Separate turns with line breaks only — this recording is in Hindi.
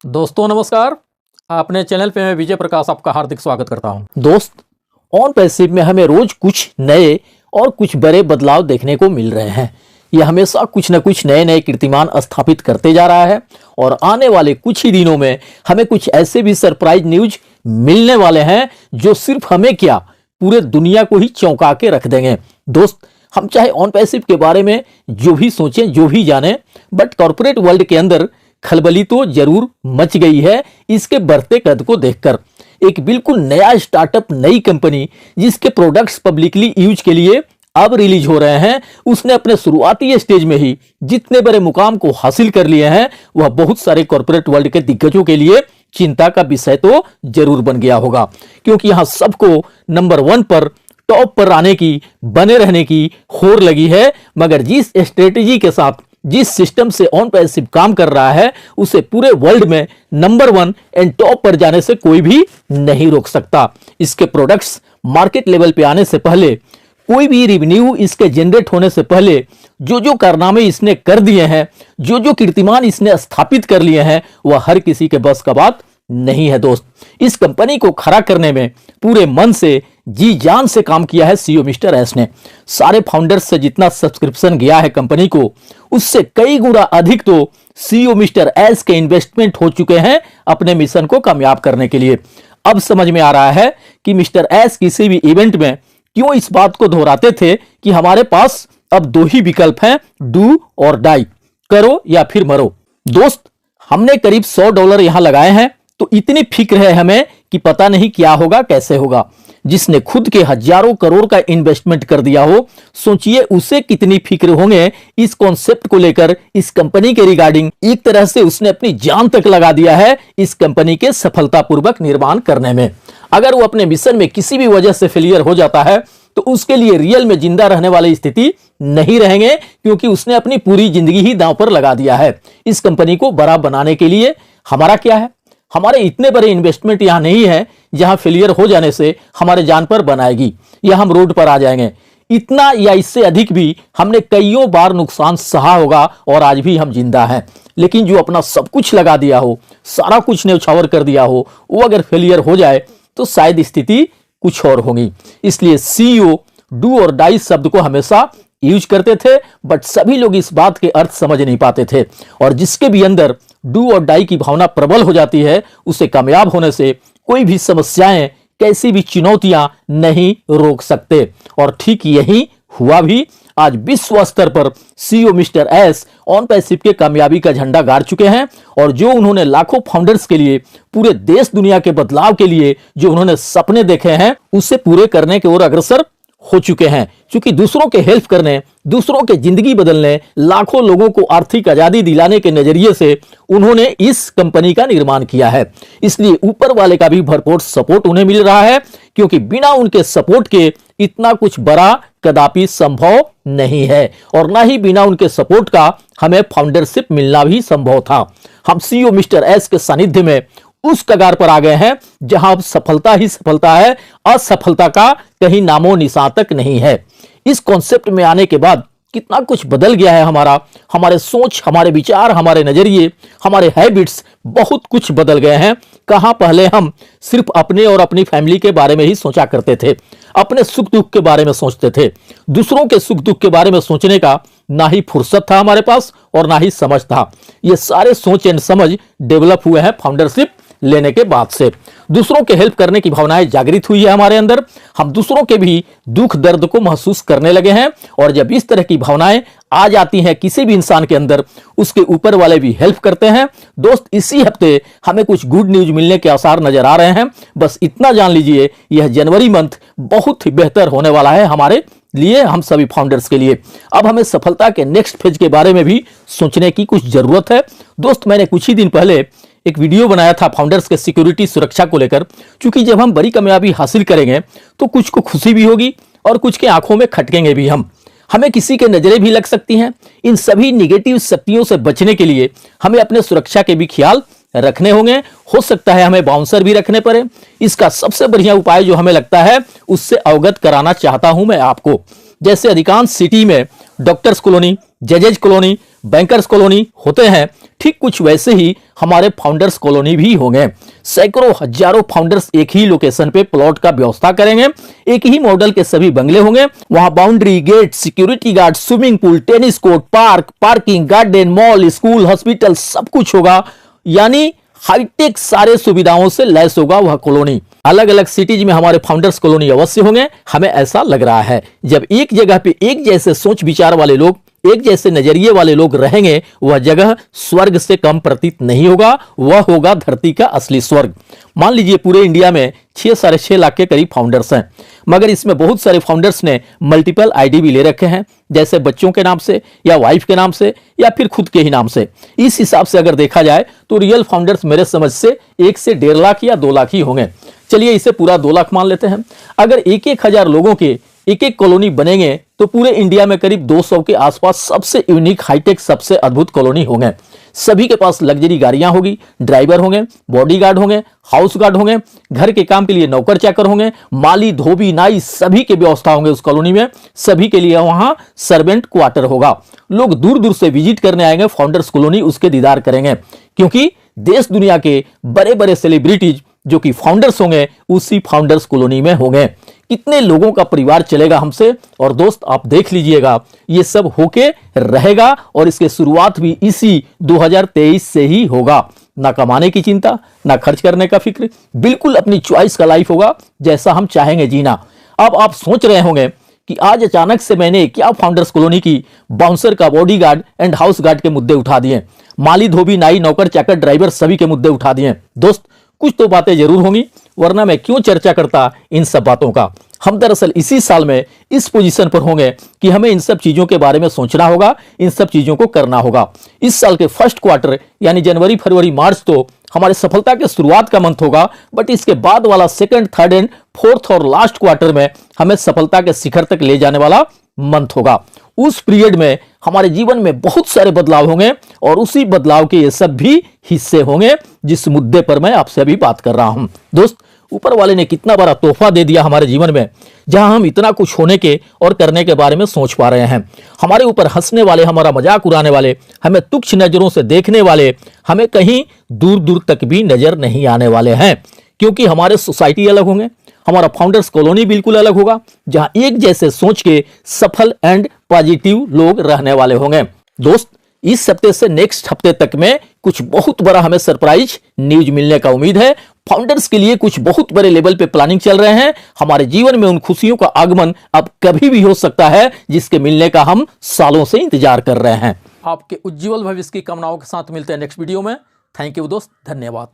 दोस्तों नमस्कार। अपने चैनल पे मैं विजय प्रकाश आपका हार्दिक स्वागत करता हूं।
दोस्त, ऑन पैसिव में हमें रोज कुछ नए और कुछ बड़े बदलाव देखने को मिल रहे हैं। यह हमेशा कुछ न कुछ नए नए कीर्तिमान स्थापित करते जा रहा है और आने वाले कुछ ही दिनों में हमें कुछ ऐसे भी सरप्राइज न्यूज मिलने वाले हैं जो सिर्फ हमें क्या, पूरे दुनिया को ही चौंका के रख देंगे। दोस्त, हम चाहे ऑन पैसिव के बारे में जो भी सोचें, जो भी जानें, बट कॉर्पोरेट वर्ल्ड के अंदर खलबली तो जरूर मच गई है इसके बढ़ते कद को देखकर। एक बिल्कुल नया स्टार्टअप, नई कंपनी जिसके प्रोडक्ट्स पब्लिकली यूज के लिए अब रिलीज हो रहे हैं, उसने अपने शुरुआती स्टेज में ही जितने बड़े मुकाम को हासिल कर लिए हैं वह बहुत सारे कॉर्पोरेट वर्ल्ड के दिग्गजों के लिए चिंता का विषय तो जरूर बन गया होगा, क्योंकि यहां सबको नंबर 1 पर, टॉप पर आने की, बने रहने की होड़ लगी है। मगर जिस स्ट्रेटेजी के साथ, जिस सिस्टम से ऑन पैसिव काम कर रहा है, उसे पूरे वर्ल्ड में नंबर 1 एंड टॉप पर जाने से कोई भी नहीं रोक सकता। इसके प्रोडक्ट्स मार्केट लेवल पे आने से पहले, कोई भी रिवेन्यू इसके जनरेट होने से पहले, जो जो कारनामे इसने कर दिए हैं, जो जो कीर्तिमान इसने स्थापित कर लिए हैं, वह हर किसी के बस का बात नहीं है। दोस्त, इस कंपनी को खड़ा करने में पूरे मन से, जी जान से काम किया है सीईओ मिस्टर एस ने। सारे फाउंडर्स से जितना सब्सक्रिप्शन गया है कंपनी को, उससे कई गुना अधिक तो सीईओ मिस्टर एस के इन्वेस्टमेंट हो चुके हैं अपने मिशन को कामयाब करने के लिए। अब समझ में आ रहा है कि मिस्टर एस किसी भी इवेंट में क्यों इस बात को दोहराते थे कि हमारे पास अब 2 ही विकल्प हैं, डू और डाई, करो या फिर मरो। दोस्त, हमने करीब $100 यहां लगाए हैं, तो इतनी फिक्र है हमें कि पता नहीं क्या होगा, कैसे होगा। जिसने खुद के हजारों करोड़ का इन्वेस्टमेंट कर दिया हो, सोचिए उसे कितनी फिक्र होंगे इस कॉन्सेप्ट को लेकर, इस कंपनी के रिगार्डिंग। एक तरह से उसने अपनी जान तक लगा दिया है इस कंपनी के सफलतापूर्वक निर्माण करने में। अगर वो अपने मिशन में किसी भी वजह से फेलियर हो जाता है तो उसके लिए रियल में जिंदा रहने वाली स्थिति नहीं रहेंगे, क्योंकि उसने अपनी पूरी जिंदगी ही दांव पर लगा दिया है इस कंपनी को बड़ा बनाने के लिए। हमारा क्या है? हमारे इतने बड़े इन्वेस्टमेंट यहां नहीं है जहां फेलियर हो जाने से हमारे जान पर बनाएगी या हम रोड पर आ जाएंगे। इतना या इससे अधिक भी हमने कईयों बार नुकसान सहा होगा और आज भी हम जिंदा हैं। लेकिन जो अपना सब कुछ लगा दिया हो, सारा कुछ न्यौछावर कर दिया हो, वो अगर फेलियर हो जाए तो शायद स्थिति कुछ और होगी। इसलिए सीईओ डू और डाई शब्द को हमेशा यूज करते थे, बट सभी लोग इस बात के अर्थ समझ नहीं पाते थे। और जिसके भी अंदर डू और डाई की भावना प्रबल हो जाती है, उसे कामयाब होने से कोई भी समस्याएं, कैसी भी चुनौतियां नहीं रोक सकते। और ठीक यही हुआ भी। आज विश्व स्तर पर CEO mister S on passive के कामयाबी का झंडा गाड़ चुके हैं और जो उन्होंने लाखों फाउंडर्स के लिए, पूरे देश दुनिया के बदलाव के लिए जो उन्होंने सपने देखे हैं, उसे पूरे करने की ओर अग्रसर हो चुके हैं। क्योंकि दूसरों के हेल्प करने, दूसरों के जिंदगी बदलने, लाखों लोगों को आर्थिक आजादी दिलाने के नजरिए से उन्होंने इस कंपनी का निर्माण किया है। इसलिए ऊपर वाले का भी भरपूर सपोर्ट उन्हें मिल रहा है, क्योंकि बिना उनके सपोर्ट के इतना कुछ बड़ा कदापि संभव नहीं है और ना ही बिना उनके सपोर्ट का हमें फाउंडरशिप मिलना भी संभव था। हम सीईओ मिस्टर एस के सानिध्य में उस कगार पर आ गए हैं जहां अब सफलता ही सफलता है, असफलता का कहीं नामो निशान तक नहीं है। इस कॉन्सेप्ट में आने के बाद कितना कुछ बदल गया है हमारे सोच, हमारे विचार, हमारे नजरिए, हमारे हैबिट्स, बहुत कुछ बदल गए हैं। कहां पहले हम सिर्फ अपने और अपनी फैमिली के बारे में ही सोचा करते थे, अपने सुख दुख के बारे में सोचते थे। दूसरों के सुख दुख के बारे में सोचने का ना ही फुर्सत था हमारे पास और ना ही समझ था। ये सारे सोच एंड समझ डेवलप हुए हैं फाउंडरशिप लेने के बाद से। दूसरों के हेल्प करने की भावनाएं जागृत हुई है हमारे अंदर। हम दूसरों के भी दुख दर्द को महसूस करने लगे हैं और जब इस तरह की भावनाएं आ जाती हैं किसी भी इंसान के अंदर, उसके ऊपर वाले भी हेल्प करते हैं। दोस्त, इसी हफ्ते हमें कुछ गुड न्यूज मिलने के आसार नजर आ रहे हैं। बस इतना जान लीजिए, यह जनवरी मंथ बहुत ही बेहतर होने वाला है हमारे लिए, हम सभी फाउंडर्स के लिए। अब हमें सफलता के नेक्स्ट फेज के बारे में भी सोचने की कुछ जरूरत है। दोस्त, मैंने कुछ ही दिन पहले एक वीडियो बनाया था फाउंडर्स के सिक्योरिटी, सुरक्षा को लेकर। क्योंकि जब हम बड़ी कामयाबी हासिल करेंगे तो कुछ को खुशी भी होगी और कुछ के आंखों में खटकेंगे भी हम। हमें किसी के नजरें भी लग सकती हैं। इन सभी निगेटिव शक्तियों से बचने के लिए हमें अपने सुरक्षा के भी ख्याल रखने होंगे। हो सकता है हमें बाउंसर भी रखने पड़े। इसका सबसे बढ़िया उपाय जो हमें लगता है उससे अवगत कराना चाहता हूं मैं आपको। जैसे अधिकांश सिटी में डॉक्टर्स कॉलोनी, जजेज कॉलोनी, बैंकर्स कॉलोनी होते हैं, ठीक कुछ वैसे ही हमारे फाउंडर्स कॉलोनी भी होंगे। सैकड़ों हजारों फाउंडर्स एक ही लोकेशन पे प्लॉट का व्यवस्था करेंगे। एक ही मॉडल के सभी बंगले होंगे। वहां boundary, gate, security guard, swimming pool, tennis court, park, parking, garden, mall, school, hospital, सब कुछ होगा। यानी हाईटेक सारे सुविधाओं से लैस होगा वह कॉलोनी। अलग अलग सिटीज में हमारे फाउंडर्स कॉलोनी अवश्य होंगे, हमें ऐसा लग रहा है। जब एक जगह पे एक जैसे सोच विचार वाले लोग, एक जैसे नजरिए वाले लोग रहेंगे, वह जगह स्वर्ग से कम प्रतीत नहीं होगा, वह होगा धरती का असली स्वर्ग। मान लीजिए पूरे इंडिया में 6-6.5 लाख के करीब फाउंडर्स हैं, मगर इसमें बहुत सारे फाउंडर्स ने मल्टीपल आईडी भी ले रखे हैं, जैसे बच्चों के नाम से या वाइफ के नाम से या फिर खुद के ही नाम से। इस हिसाब से अगर देखा जाए तो रियल फाउंडर्स मेरे समझ से 1 से 1.5 लाख या 2 लाख ही होंगे। चलिए इसे पूरा 2 लाख मान लेते हैं। अगर 1-1 हजार लोगों के एक कॉलोनी बनेंगे तो पूरे इंडिया में करीब 200 के आसपास सबसे यूनिक, हाईटेक, सबसे अद्भुत कॉलोनी होंगे। सभी के पास लग्जरी गाड़ियां होगी, ड्राइवर होंगे, बॉडीगार्ड होंगे, हाउस गार्ड होंगे, घर के काम के लिए नौकर चाकर होंगे, माली, धोबी, नाई, सभी की व्यवस्था होंगे उस कॉलोनी में। सभी के लिए वहां सर्वेंट क्वार्टर होगा। लोग दूर दूर से विजिट करने आएंगे फाउंडर्स कॉलोनी, उसके दीदार करेंगे, क्योंकि देश दुनिया के बड़े बड़े सेलिब्रिटीज जो कि फाउंडर्स होंगे उसी फाउंडर्स कॉलोनी में होंगे। कितने लोगों का परिवार चलेगा हमसे। और दोस्त आप देख लीजिएगा, ये सब होके रहेगा और इसके शुरुआत भी इसी 2023 से ही होगा। ना कमाने की चिंता, ना खर्च करने का फिक्र, बिल्कुल अपनी चॉइस का लाइफ होगा जैसा हम चाहेंगे जीना। अब आप सोच रहे होंगे कि आज अचानक से मैंने क्या फाउंडर्स कॉलोनी की बाउंसर का, बॉडीगार्ड एंड हाउस गार्ड के मुद्दे उठा दिए, माली, धोबी, नाई, नौकर चाकर, ड्राइवर, सभी के मुद्दे उठा दिए। दोस्त कुछ तो बातें जरूर होंगी, वरना मैं क्यों चर्चा करता इन सब बातों का। हम दरअसल इसी साल में इस पोजीशन पर होंगे कि हमें इन सब चीजों के बारे में सोचना होगा, इन सब चीजों को करना होगा। इस साल के फर्स्ट क्वार्टर यानी जनवरी, फरवरी, मार्च तो हमारे सफलता के शुरुआत का मंथ होगा, बट इसके बाद वाला सेकंड, थर्ड एंड फोर्थ और लास्ट क्वार्टर में हमें सफलता के शिखर तक ले जाने वाला मंथ होगा। उस पीरियड में हमारे जीवन में बहुत सारे बदलाव होंगे और उसी बदलाव के ये सब भी हिस्से होंगे जिस मुद्दे पर मैं आपसे अभी बात कर रहा हूं। दोस्त ऊपर वाले ने कितना बड़ा तोहफा दे दिया हमारे जीवन में, जहां हम इतना कुछ होने के और करने के बारे में सोच पा रहे हैं। हमारे ऊपर हंसने वाले, हमारा मजाक उड़ाने वाले, हमें तुच्छ नजरों से देखने वाले, हमें कहीं दूर दूर तक भी नजर नहीं आने वाले हैं, क्योंकि हमारे सोसाइटी अलग होंगे, हमारा फाउंडर्स कॉलोनी बिल्कुल अलग होगा, जहां एक जैसे सोच के सफल एंड पॉजिटिव लोग रहने वाले होंगे। दोस्त इस हफ्ते से नेक्स्ट हफ्ते तक में कुछ बहुत बड़ा हमें सरप्राइज न्यूज मिलने का उम्मीद है। फाउंडर्स के लिए कुछ बहुत बड़े लेवल पे प्लानिंग चल रहे हैं। हमारे जीवन में उन खुशियों का आगमन अब कभी भी हो सकता है जिसके मिलने का हम सालों से इंतजार कर रहे हैं।
आपके उज्जवल भविष्य की कामनाओं के साथ मिलते हैं नेक्स्ट वीडियो में। थैंक यू दोस्त, धन्यवाद।